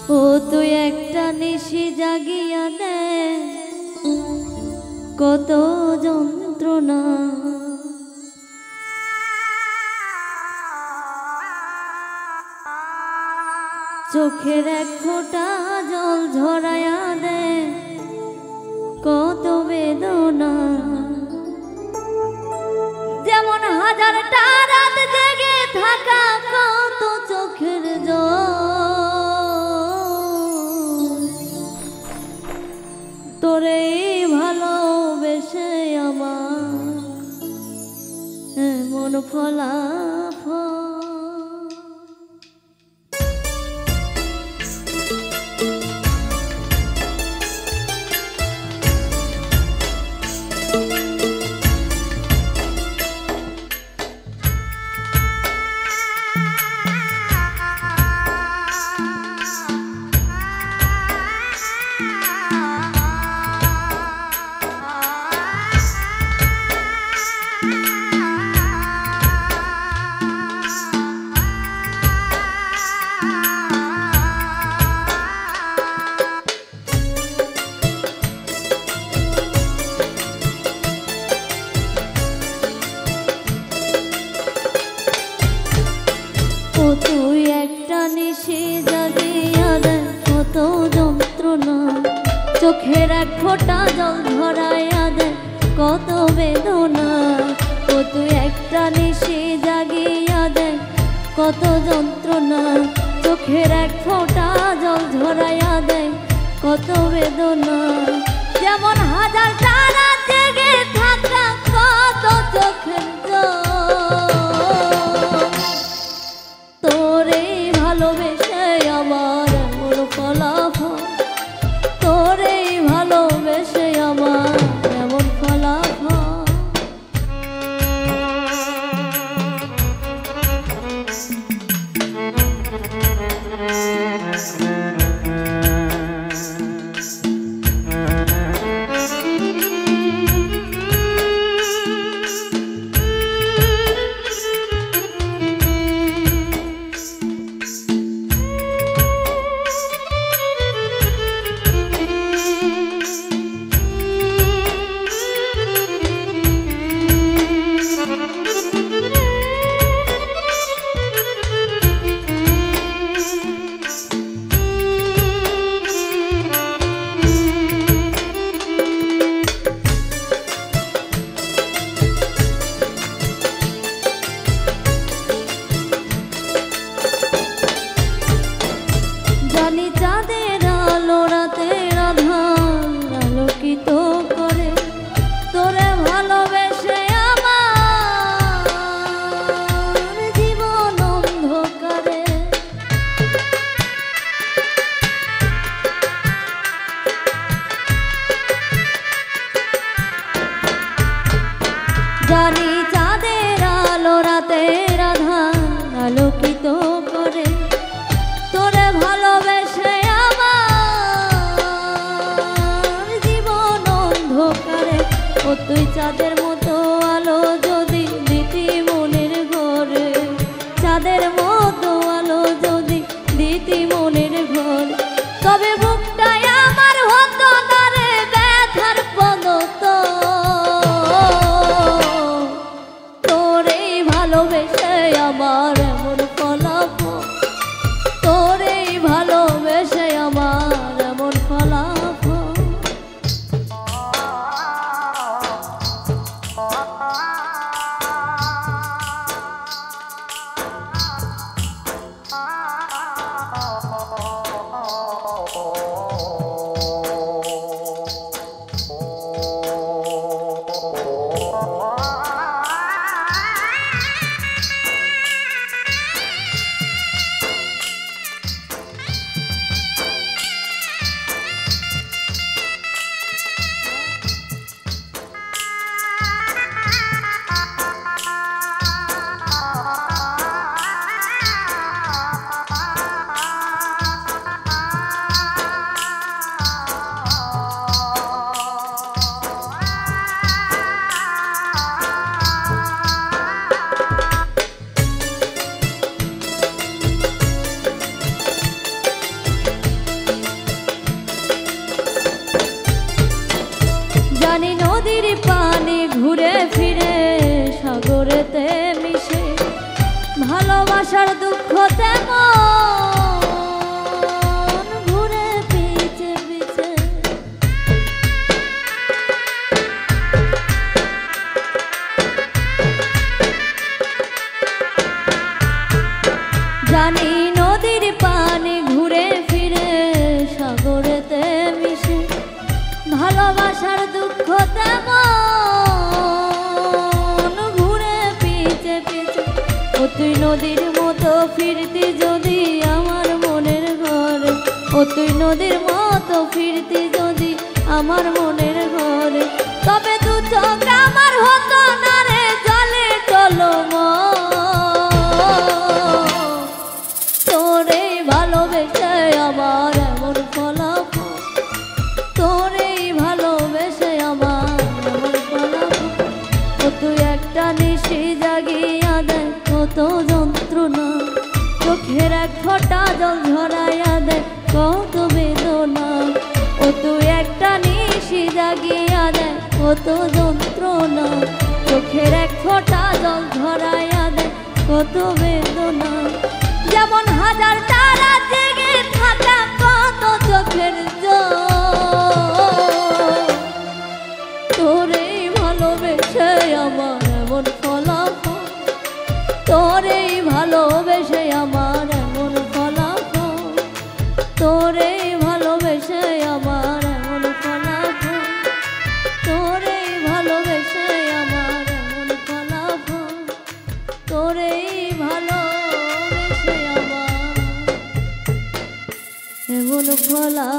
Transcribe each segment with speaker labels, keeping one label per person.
Speaker 1: ও তুই একটা নিশি জাগিয়া দে কত যন্ত্রণা, চোখের এক ফোঁটা জল ঝরাইয়া দে কত বেদনা। যেমন হাজারটা রাত জেগে থাকা কত চোখের জল, তোরে ভালোবেসে আমার এমন ফলাফল। তুই একটা নিশি জাগিয়া দে কত যন্ত্রণা, চোখের এক ফোঁটা জল ঝরাইয়া দে কত বেদনা। ও তুই একটা নিশি জাগিয়া দে কত যন্ত্রণা, চোখের এক ফোঁটা জল ঝরাইয়া দে কত বেদনা। যেমন হাজার তারা জেগে থাকা কত চোখের ভালোবেসে আমার এমন ফলাফল, তোরে ভালোবেসে আমার এমন ফলাফল। নদীর পানি ঘুরে ফিরে সাগরেতে মিশে, ভালোবাসার দুঃখ তেমন ঘুরে পিছে পিছে। ও তুই নদীর মতো ফিরতি যদি আমার মনের ঘরে, ও তুই নদীর মতো ফিরতি যদি আমার মনের ঘরে, তবে দু চোখ আমার হতো না রে জলে টলমল। তোরে ভালোবেসে আমার এমন ফলাফল, তোরে ভালোবেসে আমার এমন ফলাফল। ও তুই একটা নিশি জাগিয়া দেয় কত যন্ত্রণা, চোখের এক ফোঁটা জল ঝরাইয়া দেয় কত বেদনা। ও তুই একটা নিশি জাগিয়া দেয় কত যন্ত্রণা, চোখের এক ফোঁটা জল ঝরাইয়া দেয় কত বেদনা। যেমন হাজার তারা জেগে থাকা কত চোখের জল, তোরে ভালোবেসে আমার এমন ফলাফল, তোরে ভালোবেসে আমার এমন ফলাফল, তোরে ভালোবেসে আমার এমন ফলাফল, তোরে ভালোবেসে আমার এমন ফলাফল, তোরে ভালোবেসে আমার এমন ফলাফল।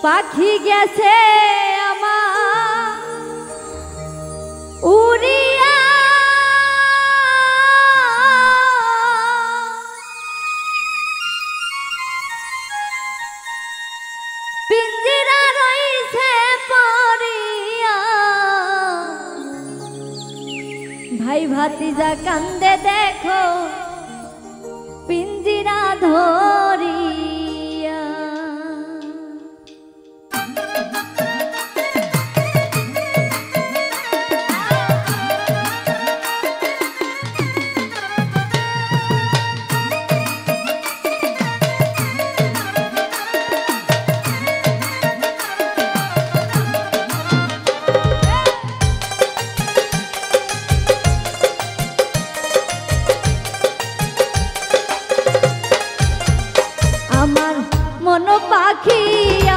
Speaker 1: পাখি গেছে আমার উড়িয়া পিঞ্জিরা রইছে পড়িয়া ভাই ভাতিজা কান্দে দেখো পিঞ্জিরা ধরিয়া আমার মন পাখি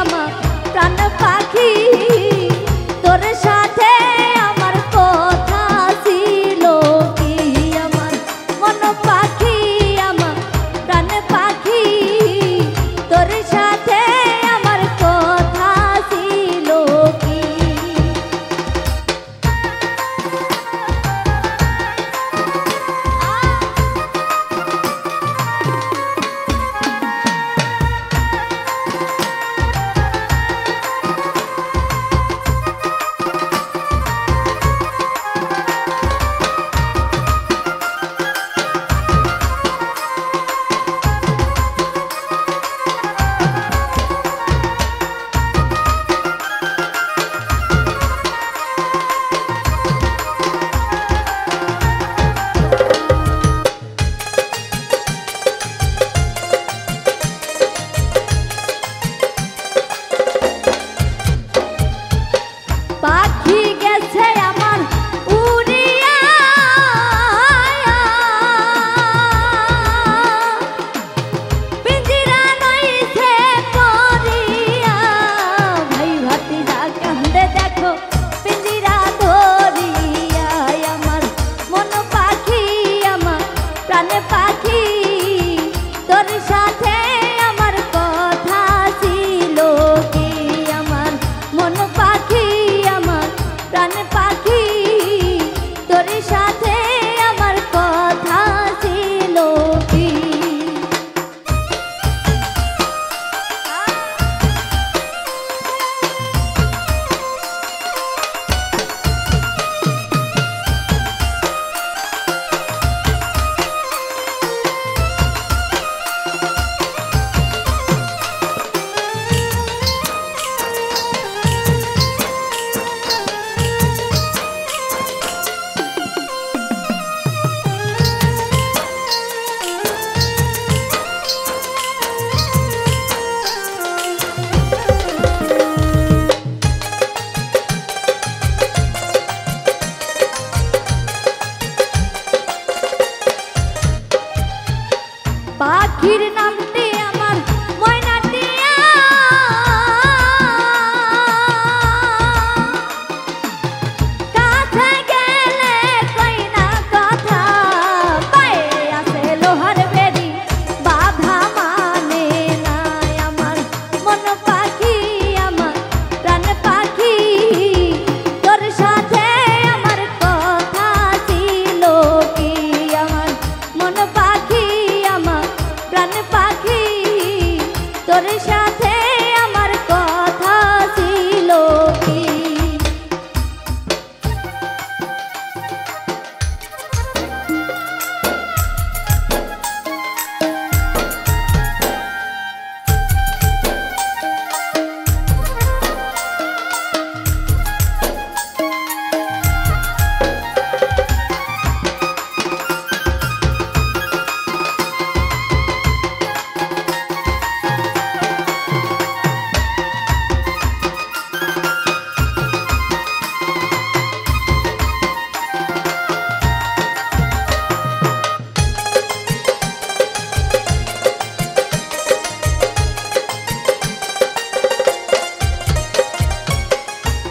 Speaker 1: আমার প্রাণ পাখি তোর সাথে আমার কথা ছিল কি আমার মন পাখি আমার প্রাণ পাখি তোর সাথে আমার কথা ছিল কি পাখি গেছে আমার উড়িয়া পিঞ্জিরা নইছে পড়িয়া ভাই ভাতিজা কান্দে দেখো পিঞ্জিরা ধরিয়া আমার মন পাখি আমার প্রাণ পাখি তোর সাথে আমার কথা ছিল কি আমার মন পাখি প্রাণ পাখি তোর সাথে আমার কথা ছিল কি পাখির নামটি আমার ময়নাটিয়া কাছে গেলে কই না কথা পায়ে আছে লোহার বেড়ি বাধা মানে নাই আমার মন পাখি আমার প্রাণ পাখি তোর সাথে আমার কথা ছিল কি আমার মন পাখি আমার প্রাণ পাখি তোর সাথে আমার কথা ছিল কি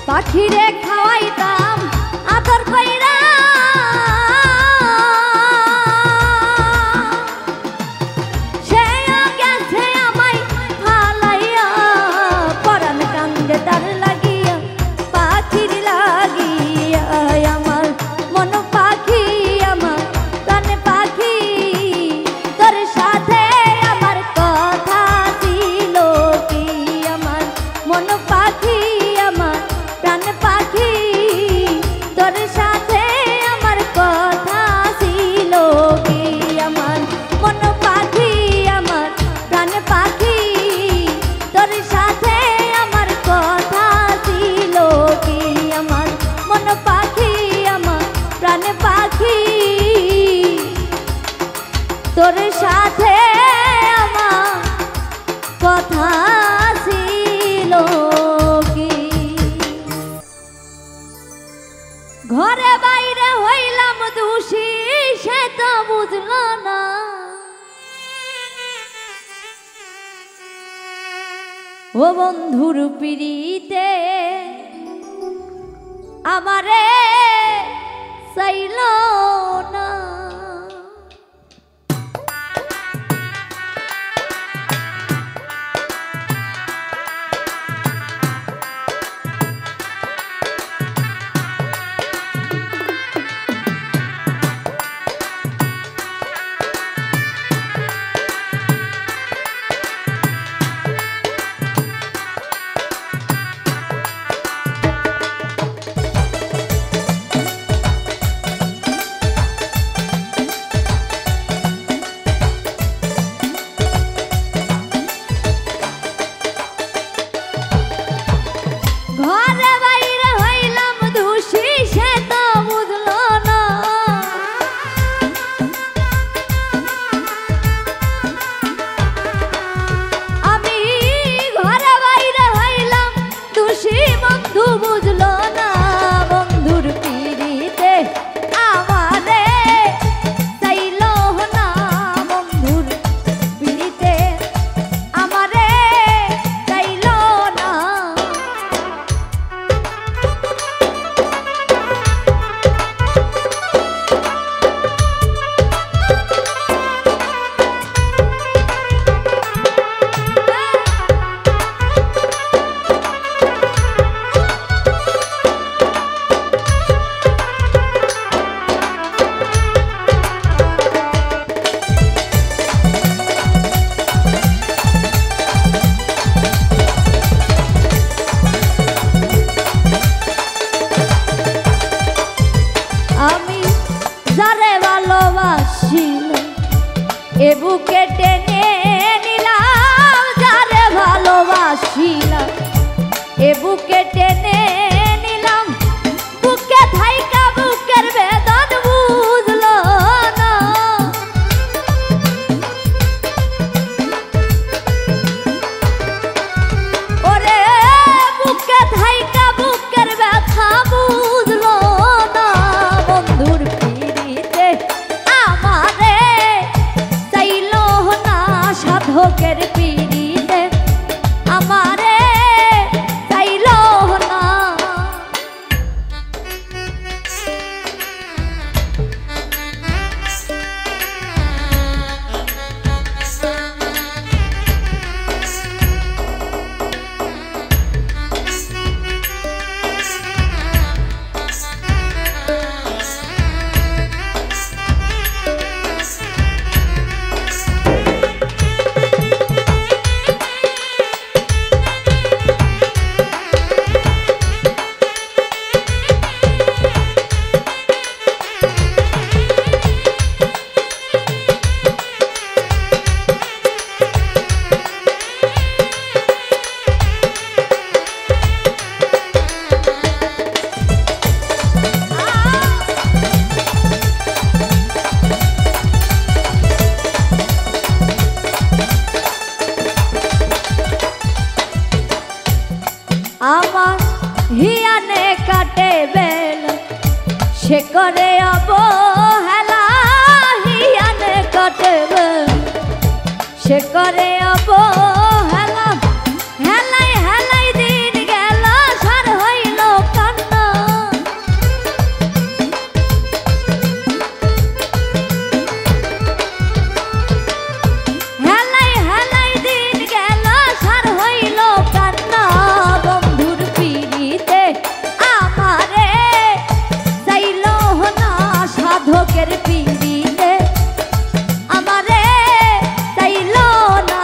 Speaker 1: পাখিরে খাওয়াইতাম আদর কইরা সে গেছে আমায় ফালাইয়া পরাণ ঘরে বাইরে হইলাম দোষী সে তো বুঝল না, ও বন্ধুর পিড়িতে আমারে চাইল না। ঘরে বাইরে হইলাম দোষী সে তো বুঝল না, আমি ঘরে বাইরে হইলাম দোষী বন্ধু বুঝল না, বন্ধুর পিড়িতে আমারে চাইল না, বন্ধুর পিড়িতে আমারে চাইল না। আমি যারে ভালোবাসিলাম এ বুকে টেনে নিলাম, যারে ভালোবাসিলাম এ বুকে টেনে নিলাম, বুকে থাইকা বুকের বেদন বুঝল না, ওরে বুকে থাইকা বুকের ব্যথা বুঝল না, বন্ধুর পিড়িতে আমারে চাইল না, সাধকের পিড়িতে আমারে চাইল না। আমার হিয়ানে কাটে বেলা সে করে অবহেলা, হিয়ানে কাটে বেলা সে করে অবহেলা, হেলাই হেলাই দিন গেল সার হইল কান্না, হেলাই হেলাই দিন গেল সার হইল কান্না, বন্ধুর পিড়িতে আমারে চাইল না, সাধকের পিড়িতে আমারে চাইল না।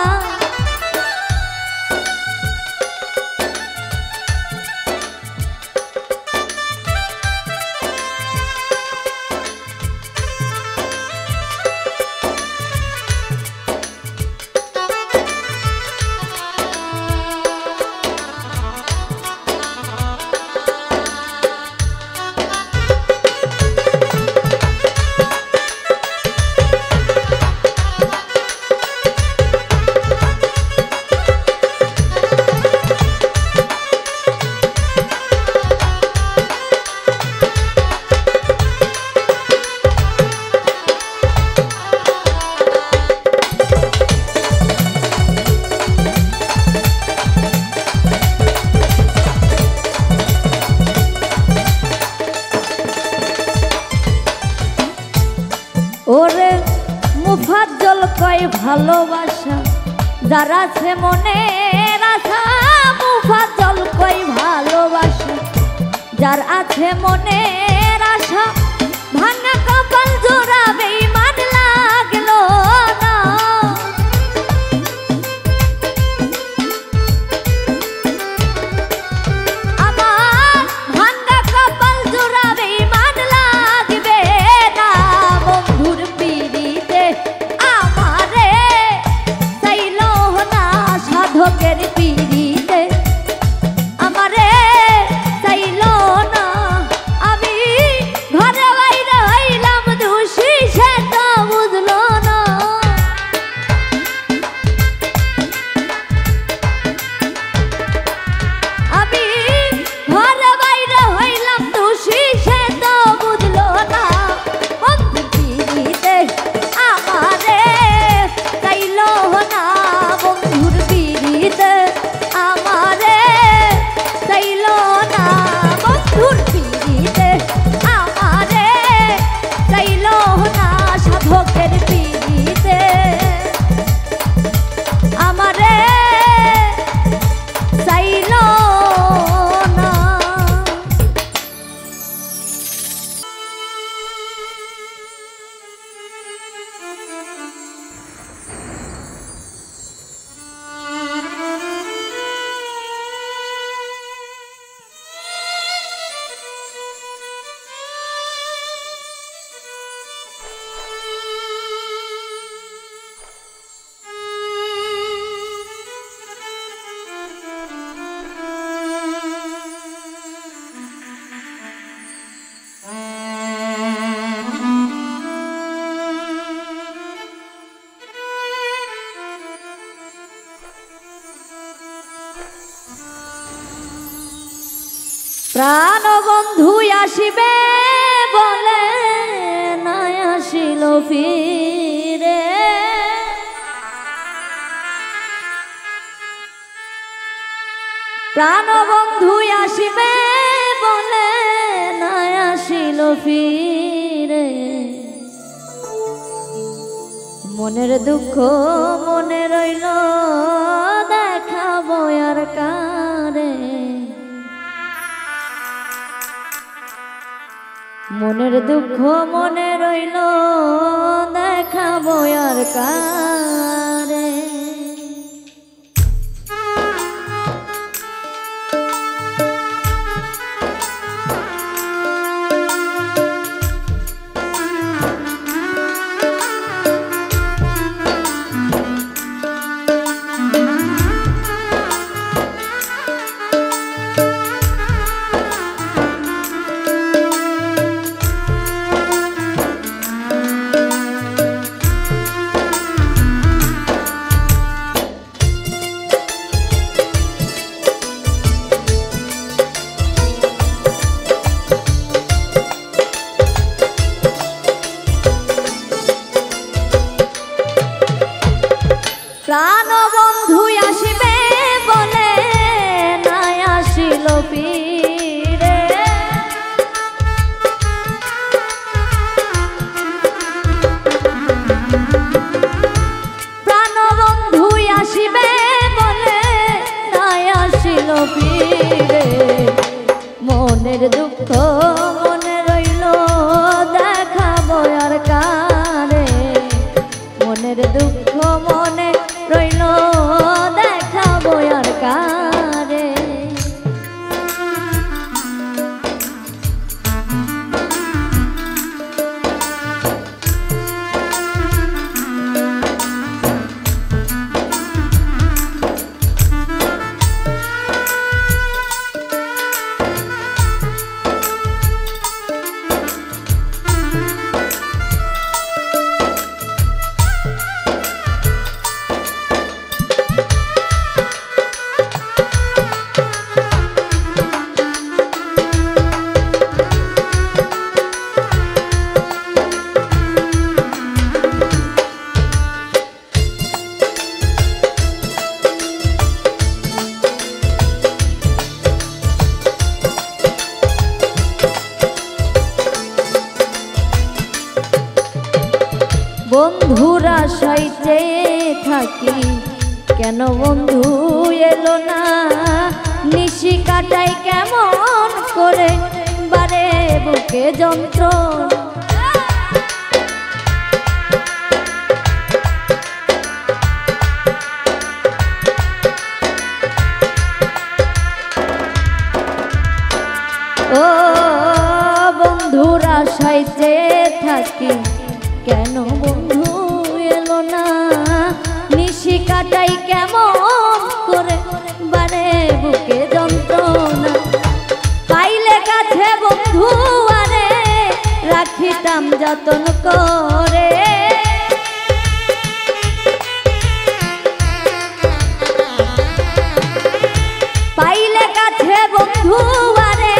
Speaker 1: ভালোবাসা যার আছে মনে রাখা মুফাজ্জল কই ভালোবাসা যার আছে মনে আশা ভাঙা কপাল জোড়াবে মান লাগলো না আমার ভাঙা কপাল জোড়াবে মান লাগবে না বন্ধুর পিড়িতে আমারে চাইলো না সাধকের পিড়িতে আমারে চাইলো না আমি ঘরে বাইরে হইলাম দোষী সে তো বুঝলো না আমি ঘরে বাইরে হইলাম দোষী সে তো বুঝলো না বন্ধু পিড়িতে আমারে চাইলো না বন্ধুর পিড়িতে আমারে চাইলো না বন্ধুর পিড়িতে আমারে চাইলো না সাধকের পিড়িতে আমারে চাইলো না প্রাণ বন্ধু আসিবে বলে নাই আসিল ফিরে প্রাণ বন্ধু আসিবে বলে নাই আসিল ফিরে মনের দুঃখ মনে রইল দেখাবো আর কারে মনের দুঃখ মনে রইল দেখাবো আর কারে প্রাণ বন্ধু আসিবে বলে নাই আসিল ফিরে প্রাণ বন্ধু আসিবে বলে নাই আসিল ফিরে মনের দুঃখ মনে রইল দেখাবো আর কারে মনের দুঃখ মনে রইল দেখাবো আর কারে বন্ধুরা সাইতে থাকি কেন বন্ধু এলো না, নিশি কাটাই কেমন করে বারে বুকে যন্ত্রণা। ও বন্ধুরা সাইতে থাকি কেন বন্ধু এলো না, নিশি কাটাই কেমন করে বারে বুকে যন্ত্রণা। পাইলে কাছে বন্ধু আরে রাখিতাম যতন করে, পাইলে কাছে বন্ধু আরে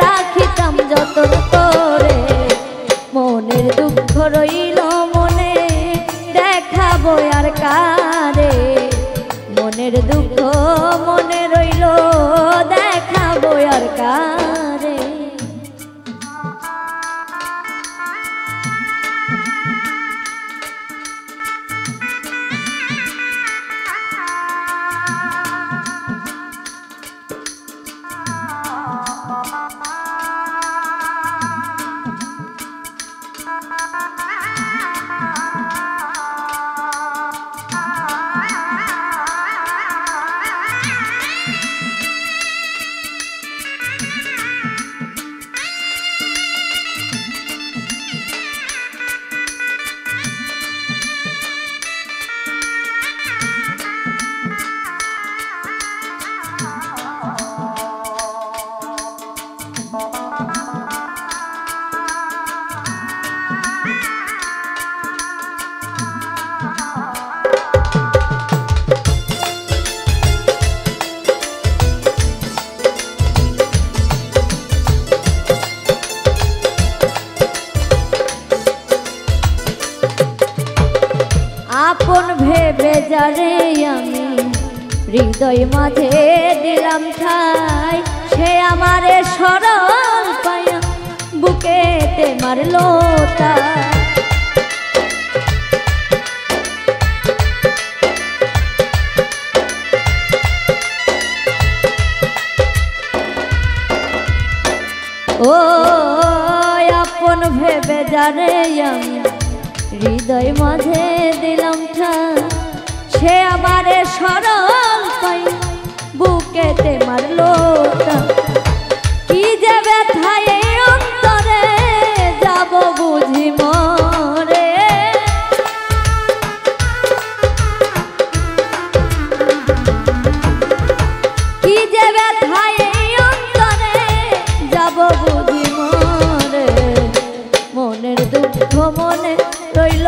Speaker 1: রাখিতাম যতন করে। মনের দুঃখ রইল মনে দেখাবো আর কারে, মনের দুঃখ মনে রইল দেখাবো আর কারে। আপন ভেবে যারে আমি হৃদয় মাঝে দিলাম ঠাই, সে আমারে সরল পায়া বুকেতে মারলো তাই। ও আপন ভেবে যারে আমি হৃদয় মাঝে দিলাম ঠাই, সে আমারে সরল পাই বুকেতে মারলো তাই। কি যে ব্যথায় এই অন্তরে যাব বুঝি মরে, কি যে ব্যথায় এই অন্তরে যাব বুঝি মরে। মনের দুঃখ মনে রইল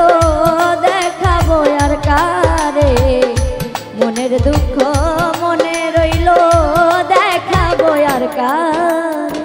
Speaker 1: দেখাবো আর কারে, মনের দুঃখ মনে রইল দেখাবো আর কারে।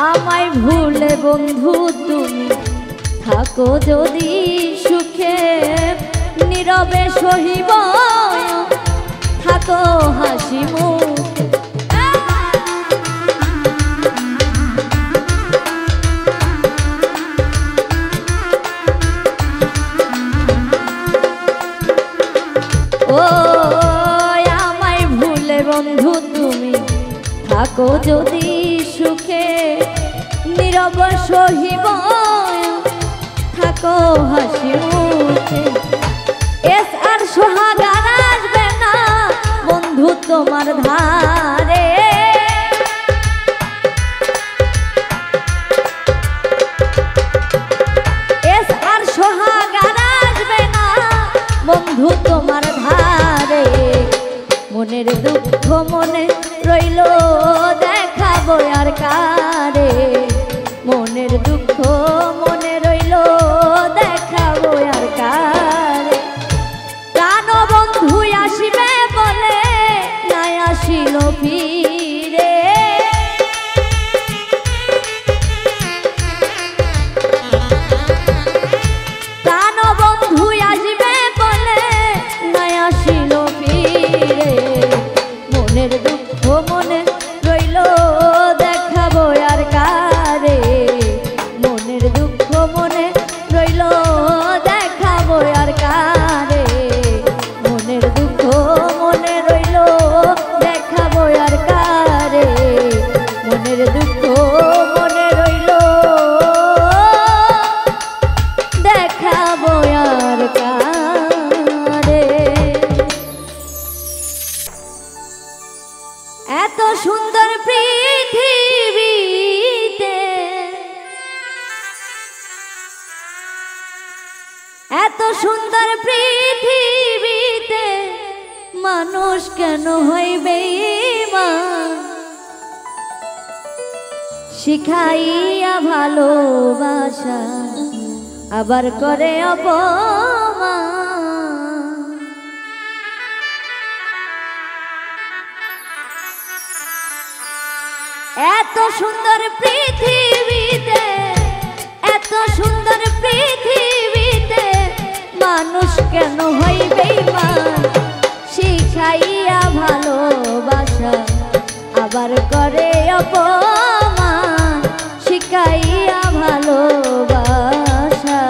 Speaker 1: আমায় ভুলে বন্ধু তুমি থাকো যদি সুখে, নীরবে সহিব থাকো হাসি মুখে। ও থাকো যদি সুখে নীরব সহিব থাকো হাসি মুখে। এস আর সোহাগার আসবে না বন্ধু তোমার ধারে। এস আর সোহাগার আসবে না বন্ধু তোমার ধারে। মনের দুঃখ মনে রইল দেখাবো আর কারে। মনের দুঃখ মনে রইল দেখাবো আর কারে। প্রাণ বন্ধু আসিবে বলে নাই আসিল ফিরে। প্রাণ বন্ধু আসিবে বলে নাই আসিল ফিরে। মনের দুঃখ মনে রইল দেখাবো আর কারে। মনের দুঃখ মনে রইল দেখাবো আর কারে। মনের দুঃখ মনে রইল দেখাবো আর কারে। মনের দুঃখ মনে রইল দেখাবো আর কারে। এত সুন্দর পৃথিবীতে এত সুন্দর পৃথিবীতে মানুষ কেন হইবে বেঈমান। শিখাইয়া ভালোবাসা আবার করে অপমান। এত সুন্দর পৃথিবীতে এত সুন্দর পৃথিবীতে মানুষ কেন হইবে বেঈমান। শিখাইয়া ভালোবাসা আবার করে অপমান। শিখাইয়া ভালোবাসা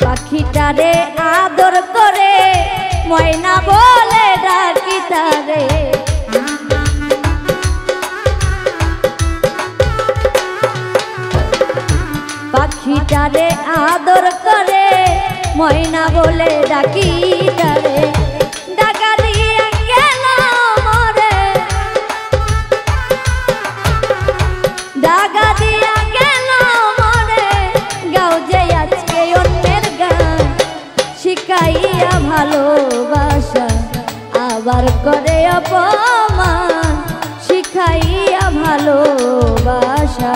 Speaker 1: পাখিটারে আদর করে ময়না বলে ডাকি তারে। পাখিটারে আদর করে ময়না বলে ডাকি তারে। ডাকা দিয়ে গেল মরে ডাকা দিয়া গেল মরে। গাও যে আজকে অন্যের গান। শিখাইয়া ভালোবাসা আবার করে অপমান। শিখাইয়া ভালোবাসা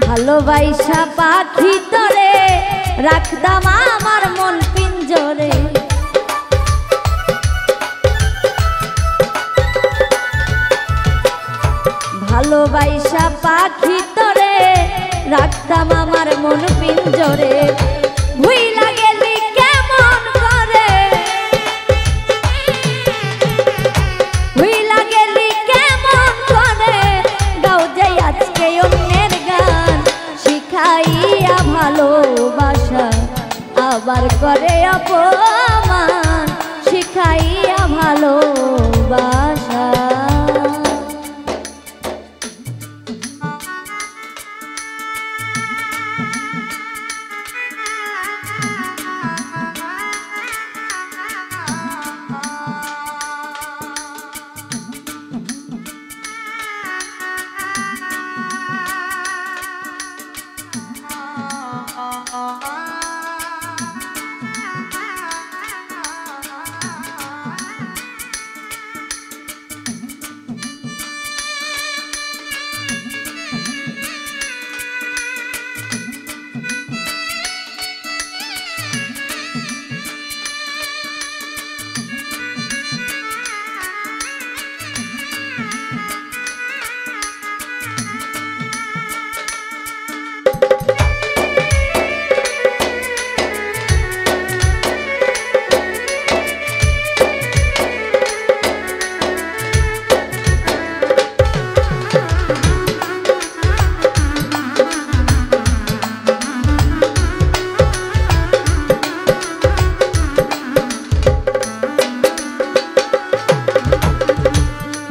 Speaker 1: ভালোবাসা পাখি তরে রাখতাম আমার মন পিঞ্জরে। ভালোবাসা পাখি তরে রাখতাম আমার মন পিঞ্জরে ভুইলা গেলি কেমন করে ভুইলা গেলি কেমন করে গাও যে আজকে অন্যের গান শিখাইয়া ভালোবাসা আবার করে অপমান শিখাইয়া ভালোবাসা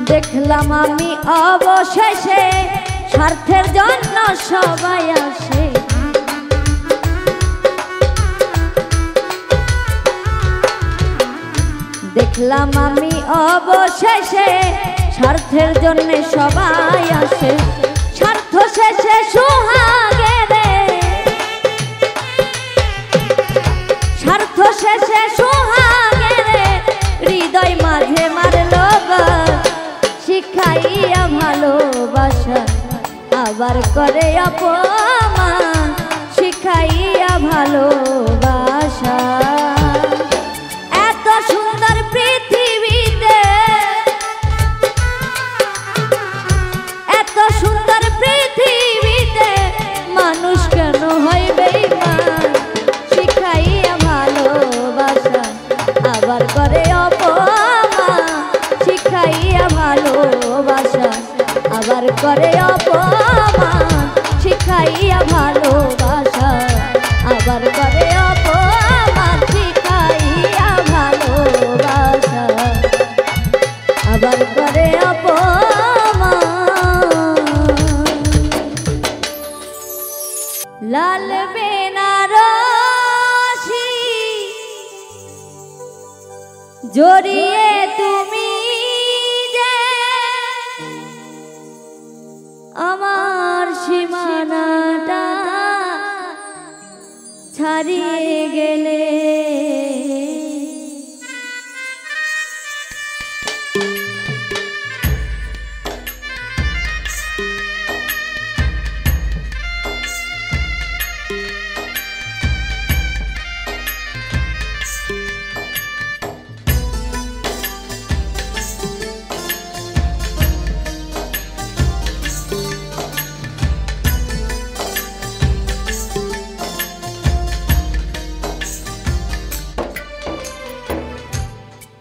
Speaker 1: দেখলাম আমি অবশেষে স্বার্থের জন্য সবাই আসে দেখলাম আমি অবশেষে স্বার্থের জন্য সবাই আসে স্বার্থ শেষে সোহাগেরে স্বার্থ শেষে সোহাগেরে হৃদয় মাঝে মারলো শিখাইয়া ভালোবাসা আবার করে অপমান শিখাইয়া ভালোবাসা এত সুন্দর পৃথিবীতে এত সুন্দর পৃথিবীতে মানুষ কেন হয় বেঈমান শিখাইয়া ভালোবাসা আবার করে অপমান শিখাইয়া ভালোবাসা আবার করে অপমান শিখাইয়া ভালোবাসা আবার করে অপমান শিখাইয়া ভালোবাসা আবার করে অপমান লাল বেনারসি জড়িয়ে তুমি আমার সীমানাটা ছাড়িয়ে গেলে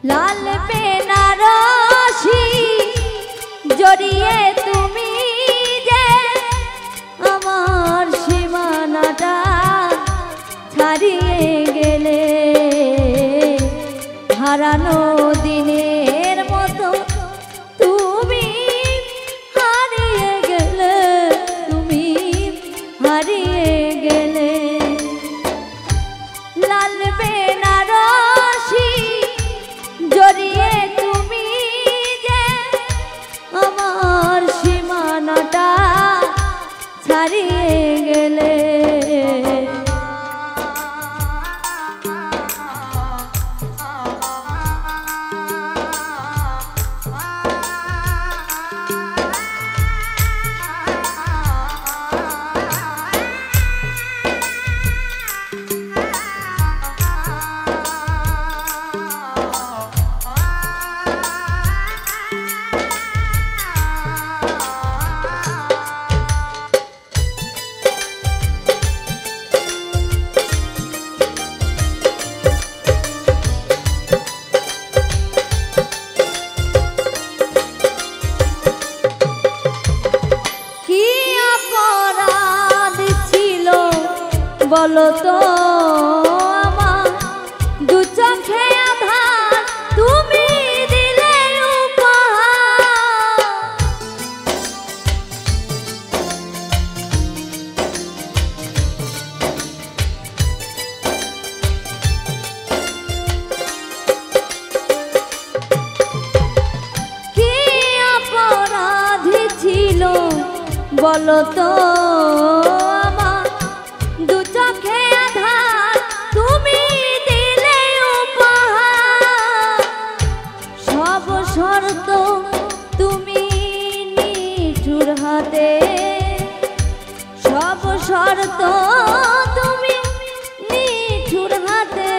Speaker 1: লাল বেনারসি জড়িয়ে তুমি যে আমার সীমানাটা ছাড়িয়ে গেলে হারানো দিনের মতো তুমি হারিয়ে গেলে তুমি হারিয়ে গেলে লাল বেনারসি জড়িয়ে তুমি যে আমার সীমানাটা ছাড়িয়ে গেলে বলো তো আমার দু চোখে আধার তুমি দিলে উপহার। কি অপরাধী ছিল বলো তো আমার দু চোখে আধার তুমি দিলে উপহার। সব শর্ত তুমি নিঠুর হাতে, সব শর্ত তুমি নিঠুর হাতে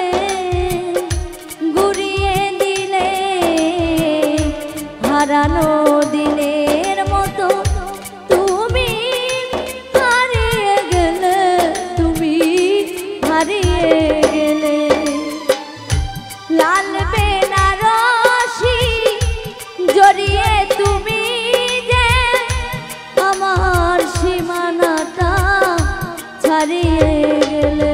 Speaker 1: গুড়িয়ে দিলে হারানো দিনের মতো তুমি হারিয়ে গেলে, তুমি হারিয়ে গেলে। লাল বেনারসি জড়িয়ে তুমি যে আমার সীমানাটা ছাড়িয়ে গেলে।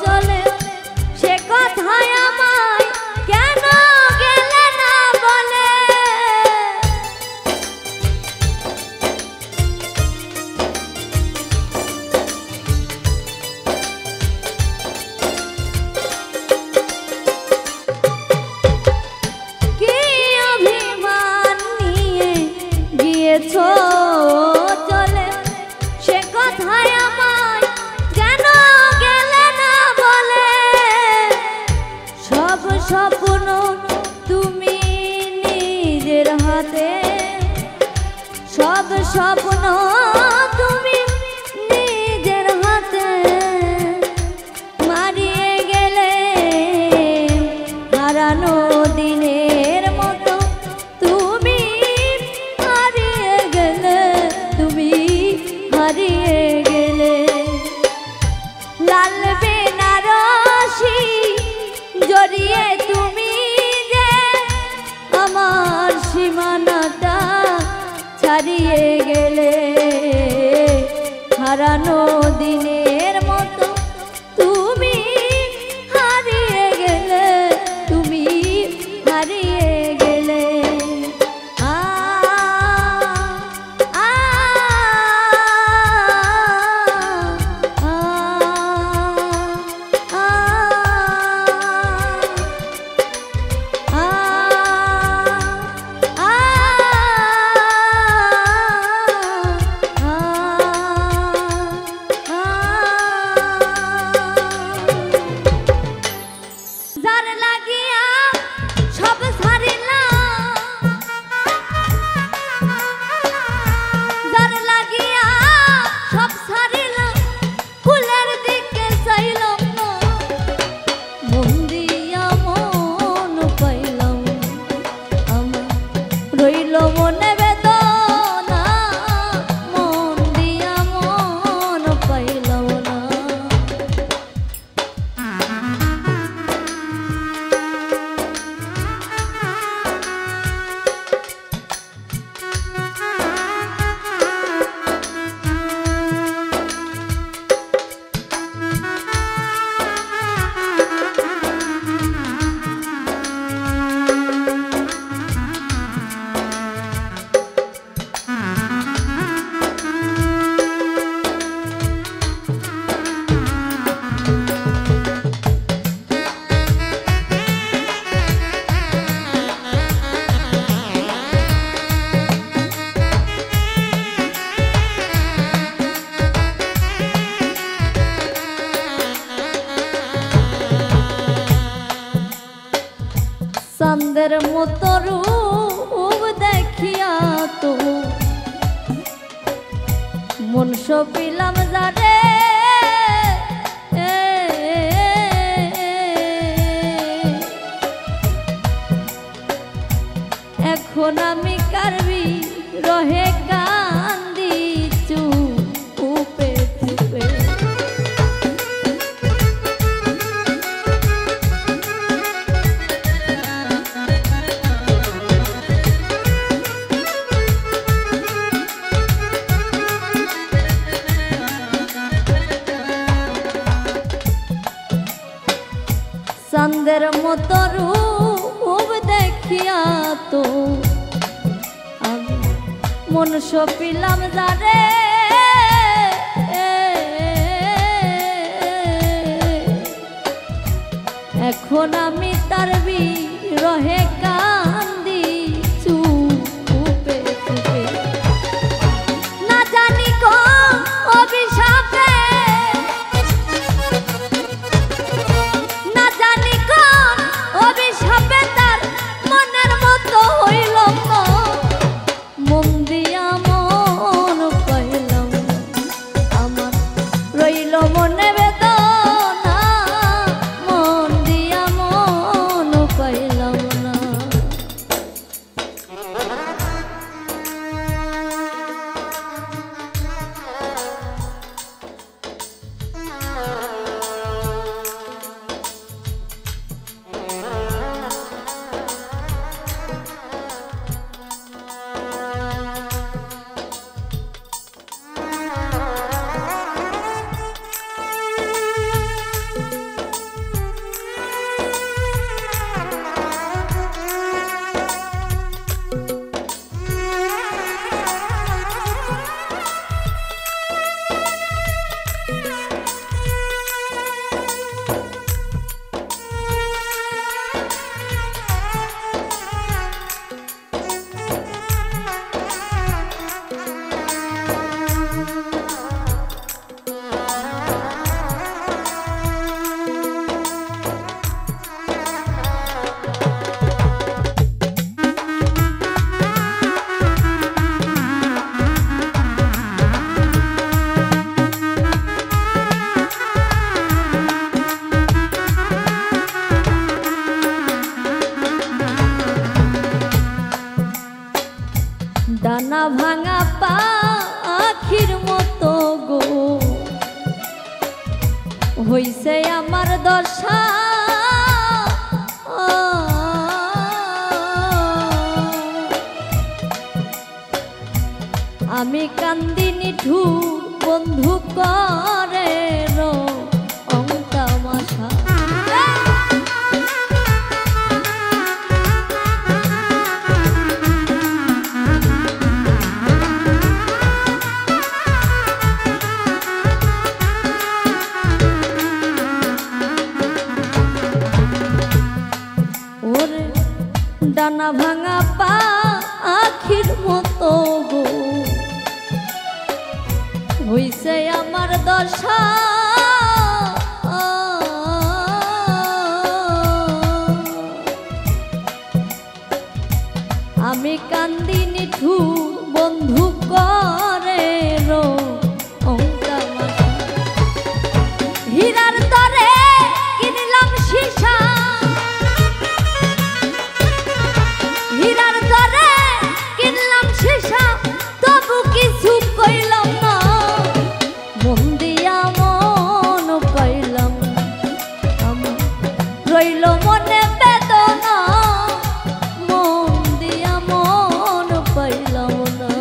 Speaker 1: চলে সে কথায় আমায় কেন গেলে না বলে। কি অভিমান নিয়ে গিয়েছ চলে সে কথায় আমায় কেন গেলে না বলে। সব স্বপ্ন তুমি নিজের হাতে, সব স্বপ্ন তুমি নিজের হাতে মারিয়ে গেলে হারানো দিনের মতো তুমি হারিয়ে গেলে, তুমি হারিয়ে গেলে। লাল বেনারসি জড়িয়ে তুমি যে আমার সীমানাটা ছাড়িয়ে গেলে হারানো দিনের মতো তুমি হারিয়ে গেলে, তুমি হারিয়ে গেলে। আ আ চাঁদের মতো রূপ দেখিয়া তো মন সপিলাম যারে এখন আমি কারবি রহে কান্দি চুপে চুপে চাঁদের মতো রূপ দেখিয়া তো আমি মন সপিলাম যারে এখন আমি তার বিরহে কান্দি চুপে চুপে না জানি কোন অভিশাপে ডানা ভাঙা পাখির মতো গো হইছে আমার দশা আমি কান্দি নিঠুর বন্ধু করে অঙ্কামাশা ডানা ভাঙা পাখির মতো গো হইছে আমার দশা আমি কান্দি নিঠুর বন্ধু করে অঙ্কামাশা হীরার তরে কিনলাম সীসা তবু কিছু কইলাম না মন দিয়া মন পাইলাম আমার রইল মনে বেদনা মন দিয়া মন পাইলাম না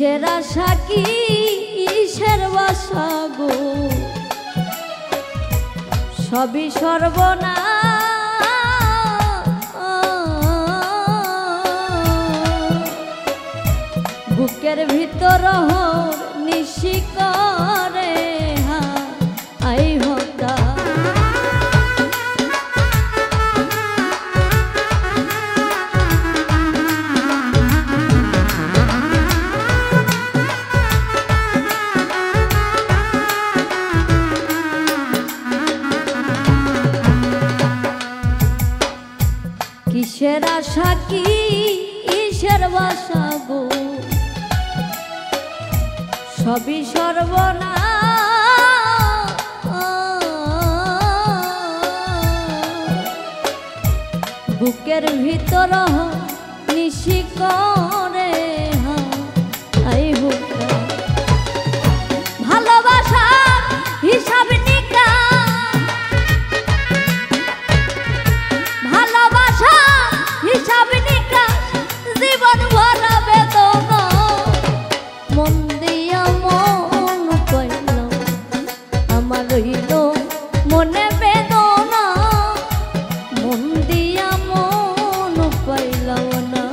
Speaker 1: কিসের আশা কিসের বাসা গো সবই সর্বনাশ বুকের ভিতর নিশি করে আই হতা কিসের আশা কিসের বাসা গো সবই সর্বনাশ বুকের ভিতর নিশি করে আই হুকা ভালোবাসা হিসাব নিকা ভালোবাসা হিসাব নিকা জীবন ভরা বেদনা মন দিয়া মন পাইল আমার রইল মনে বেদনা মন দিয়া মন পাইল না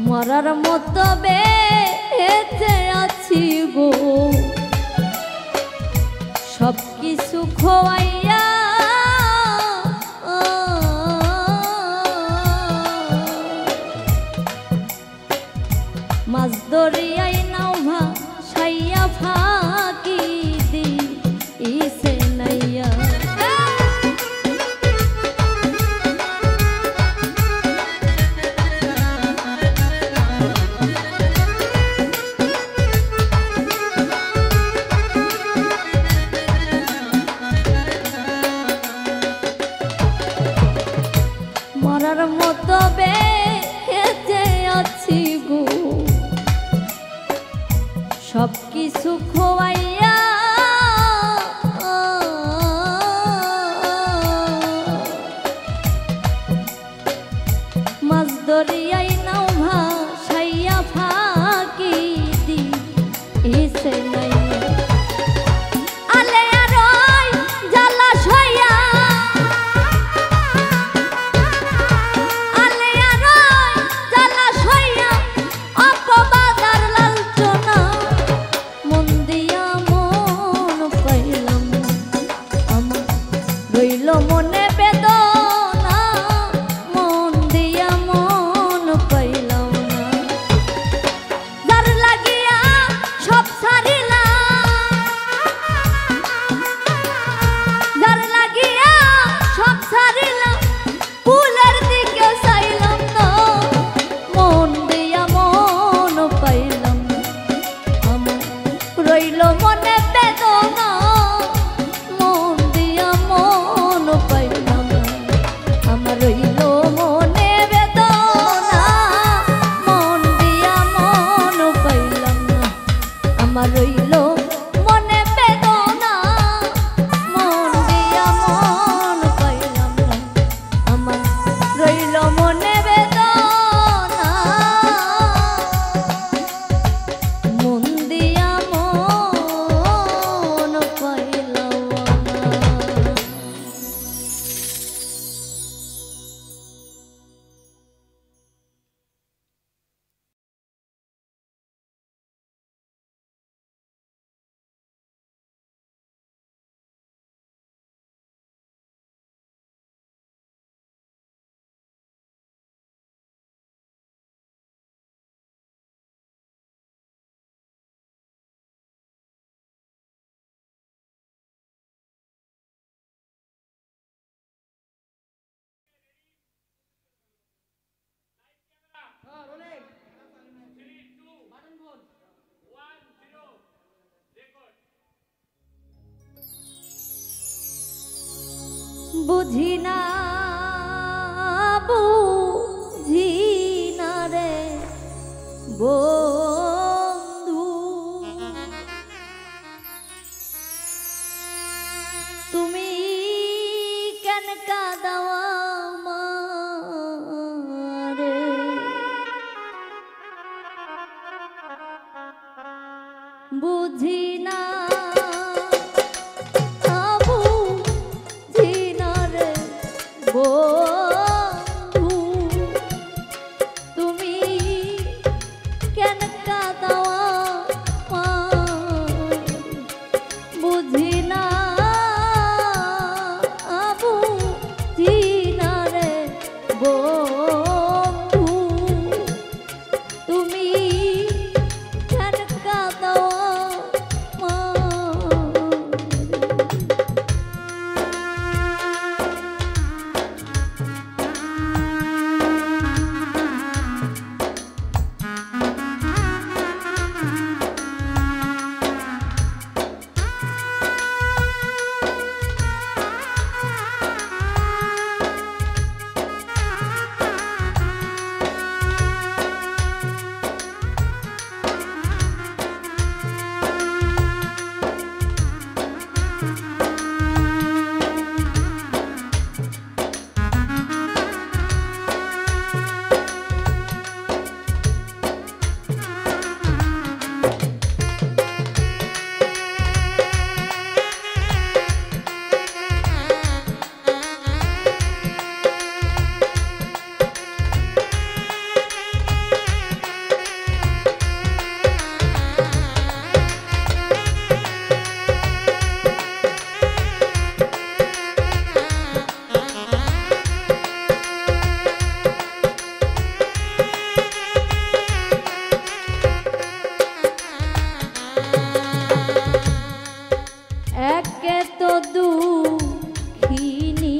Speaker 1: মরার মতো বেঁচে আছি গো সব কিছু খোয়াইয়া মাছ দরিয়াই নাও ভাসাইয়া ফাঁকি দিছে নাইয়া মরার মতো বেঁচে আছি গো সব কিছু খোয়াইয়া বুঝি না বুঝি না রে বন্ধু, তুমি কেন কাঁদাও আমারে, বুঝি না বুঝি না রে বন্ধু, তুমি কেন কাঁদাও আমারে, বুঝি না বুঝি না রে বন্ধু, তুমি কেন কাঁদাও একে তো দুঃখিনী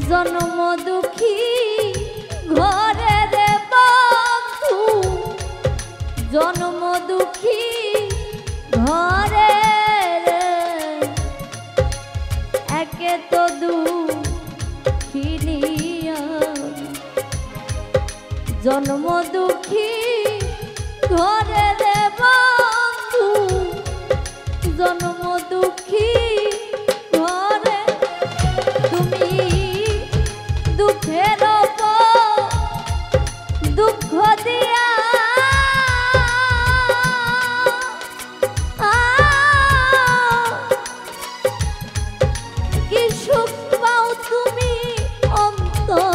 Speaker 1: জন্ম দুঃখী ঘরে রে বন্ধু, জন্ম দুঃখী ঘরে রে, একে তো দুঃখিনী জন্ম দুঃখী ঘরে রে বন্ধু, জন্ম দুঃখী ঘরে, তুমি দুঃখের দুঃখ দিয়া কি সুখ পাও তুমি অন্তর,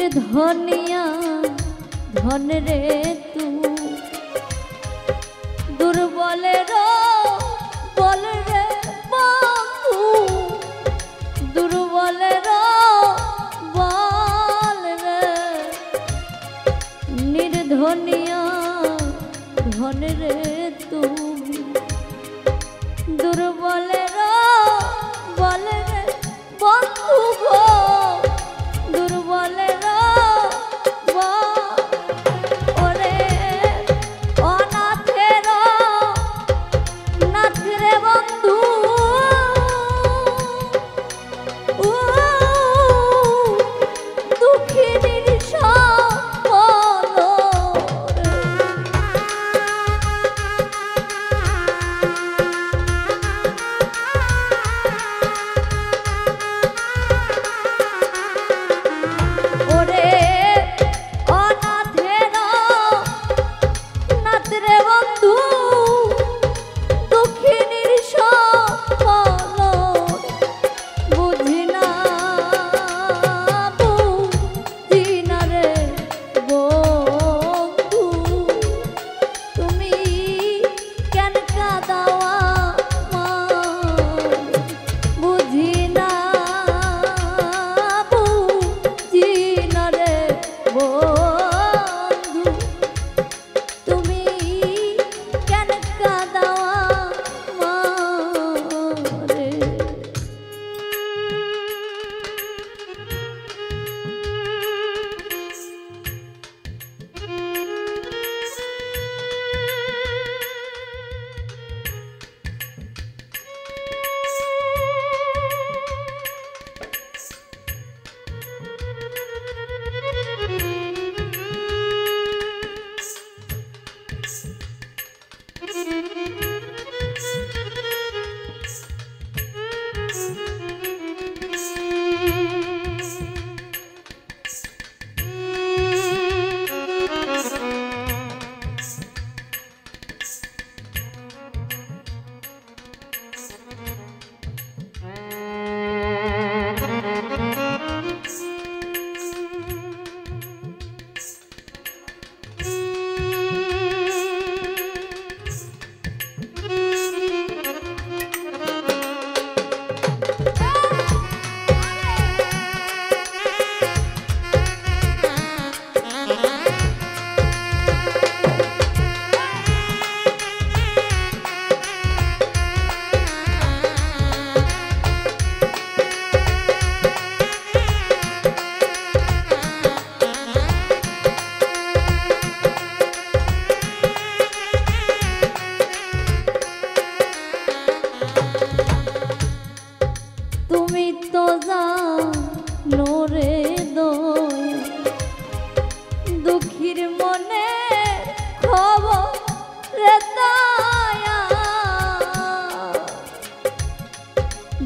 Speaker 1: নির্ধনিয়া ধন রে তু দুর্বলের বল রে বন্ধু দুর্বলের বল রে নির্ধনিয়া ধন রে তুমি দুর্বলের বল রে বন্ধু গো দুর্বলের ওরে অনাথের নাথ রে বন্ধু দুঃখিনীর সকল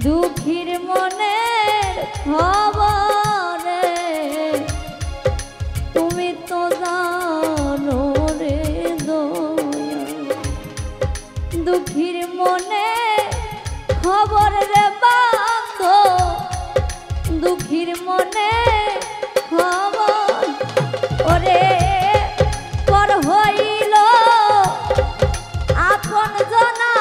Speaker 1: দুঃখীর মনের খবরে তুমি তো জানো রে দয়া দুঃখীর মনে খবর রে বান্ধ দুঃখীর মনে খবর ওরে পর হইল আপন জনা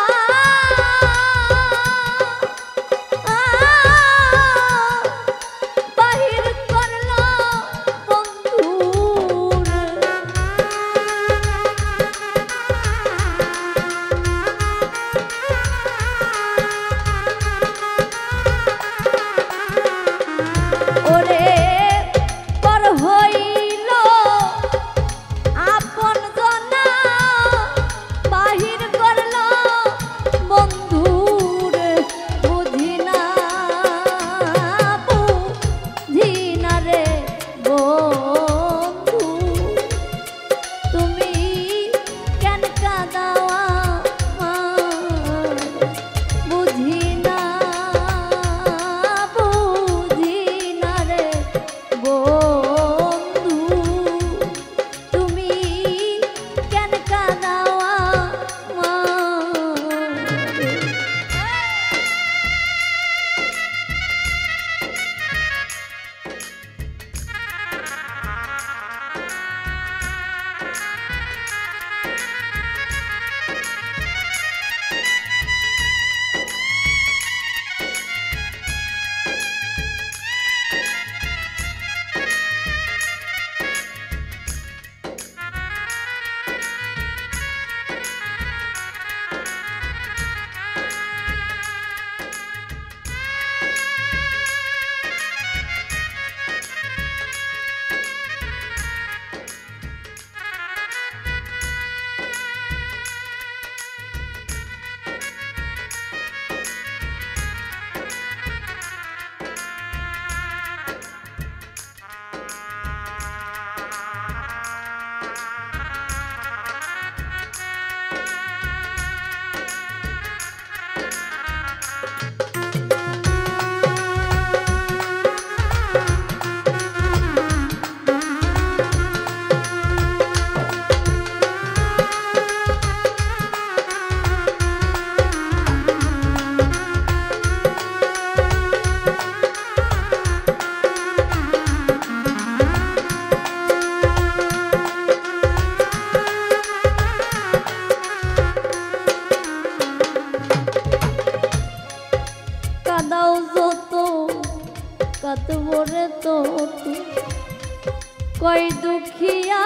Speaker 1: কই দুখিয়া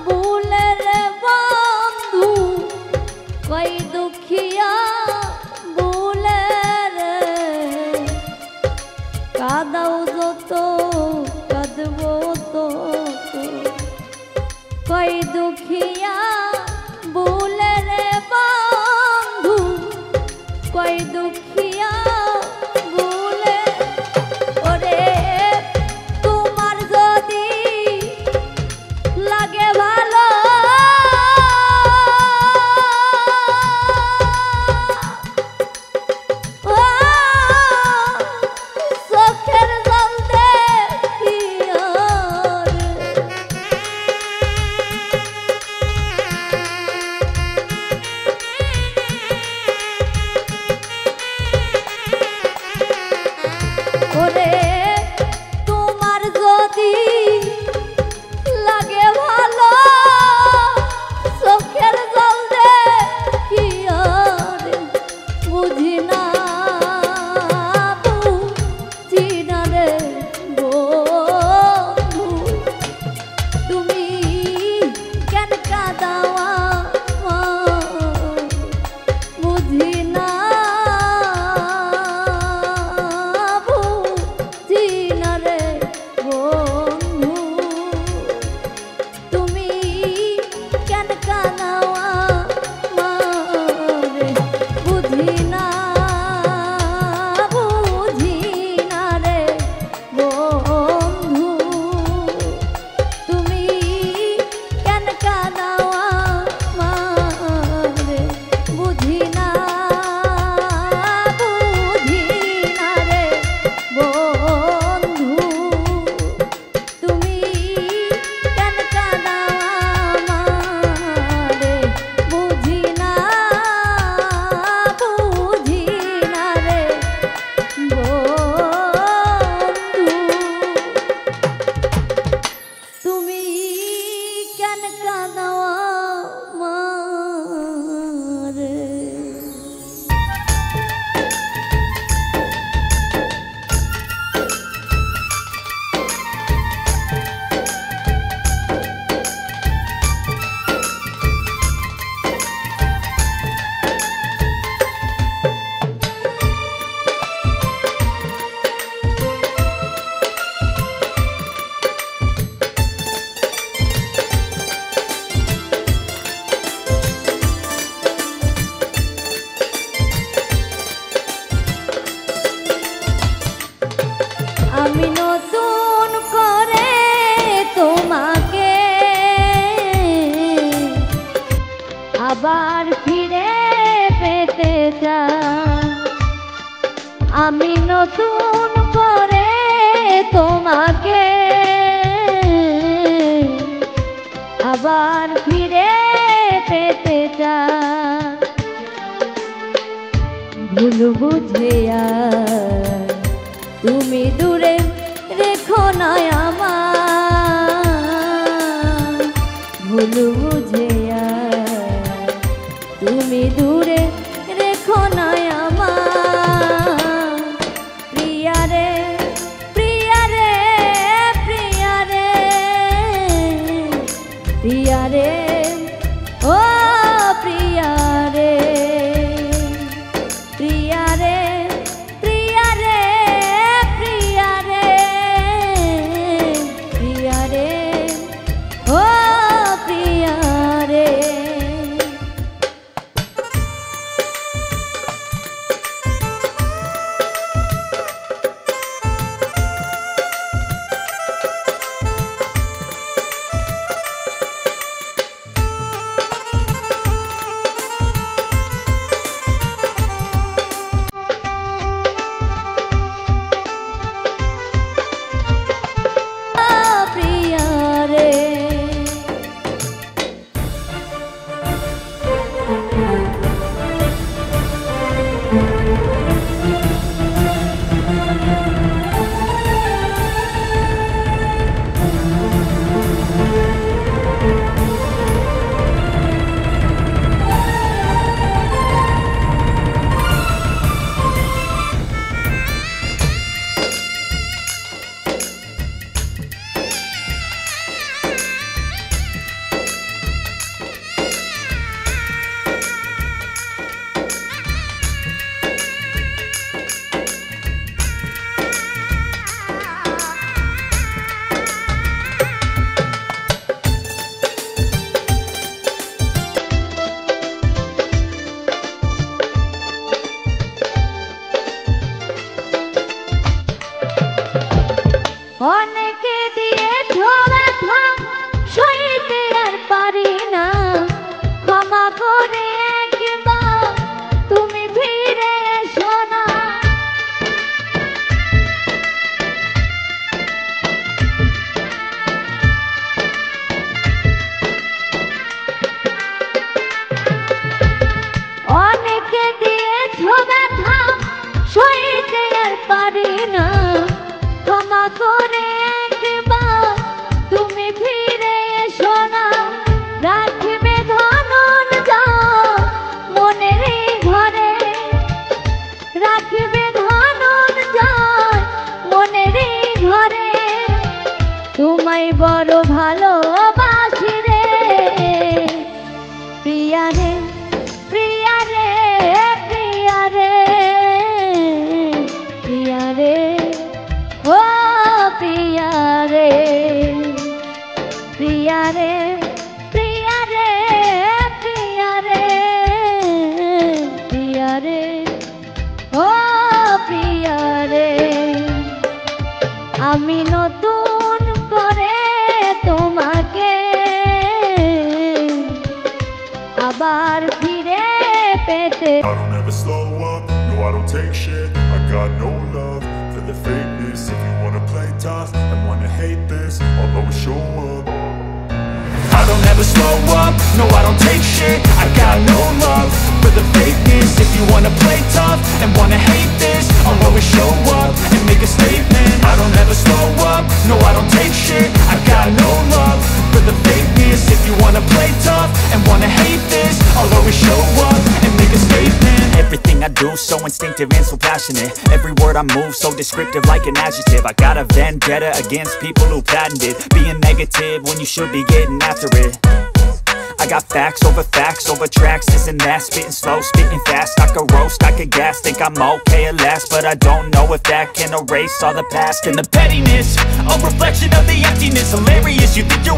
Speaker 1: ভুলে রে বন্ধু, কই দুখিয়া ভুলে রে, কাদাও যত কাঁদবো তো, কই দুখিয়া ভুলে রে বন্ধু, কই দুখিয়া ভুলে। ওরে তোমার যদি লাগে ভালো, চোখের জল দেখিয়া ওরে তোমার যদি লাগে ভালো, চোখের জল দেখিয়া রে, বুঝি না বুঝি না রে বন্ধু, তুমি কেন কাঁদাওয়া বুঝি না বুঝি না রে বন্ধু, তুমি কেন কাঁদাওয়া মারে, বুঝি না বুঝি না রে বন্ধু, তুমি কেন কাঁদাওয়া মারে, বুঝি না বুঝি না রে বন্ধু, তুমি কেন কাঁদাওয়া মারে, বুঝি না বুঝি না রে বন্ধু, তুমি কেন কাঁদাওয়া মারে। আমি নতুন করে তোমাকে আবার ফিরে পেতে চাই, আমি নতুন করে তোমাকে আবার ফিরে পেতে চাই, ভুল বুঝিয়া তুমি দূরে রেখো না আমার, ভুল বুঝিয়া তুমি দূরে রেখো না আমার, প্রিয়া রে প্রিয়া রে প্রিয়া রে প্রিয়া রে ও প্রিয়া রে, প্রিয়া রে প্রিয়া রে প্রিয়া রে প্রিয়া রে ও প্রিয়া বড় ভালোবাসি রে প্রিয়া রে প্রিয়া রে প্রিয়া রে প্রিয়া রে ও প্রিয়া রে প্রিয়া রে প্রিয়া রে প্রিয়া রে প্রিয়া রে ও প্রিয়া রে আমি নতুন করে তোমাকে আবার ফিরে পেতে
Speaker 2: I don't ever slow up, no I don't take shit. I got no love for the fakeness. If you wanna play tough and wanna hate this, I'll always show up. I don't ever slow up, no I don't take shit. I got no love for the fakeness. If you wanna play tough and wanna hate this, I'll always show up and make a statement. I don't ever slow up, no I don't take shit. I got no love for the fakeness. If you wanna play tough and wanna hate this, I'll always show up and make a statement.
Speaker 3: Everything I do so instinctive and so passionate. Every word I move so descriptive like an adjective. I got a vendetta against people who patented being negative when you should be getting after it. I got facts over tracks, this and that. Spitting slow, spitting fast, I could roast, I could gas. Think I'm okay at last, but I don't know if that can erase all the past. And the pettiness, a reflection of the emptiness. Hilarious, you think you're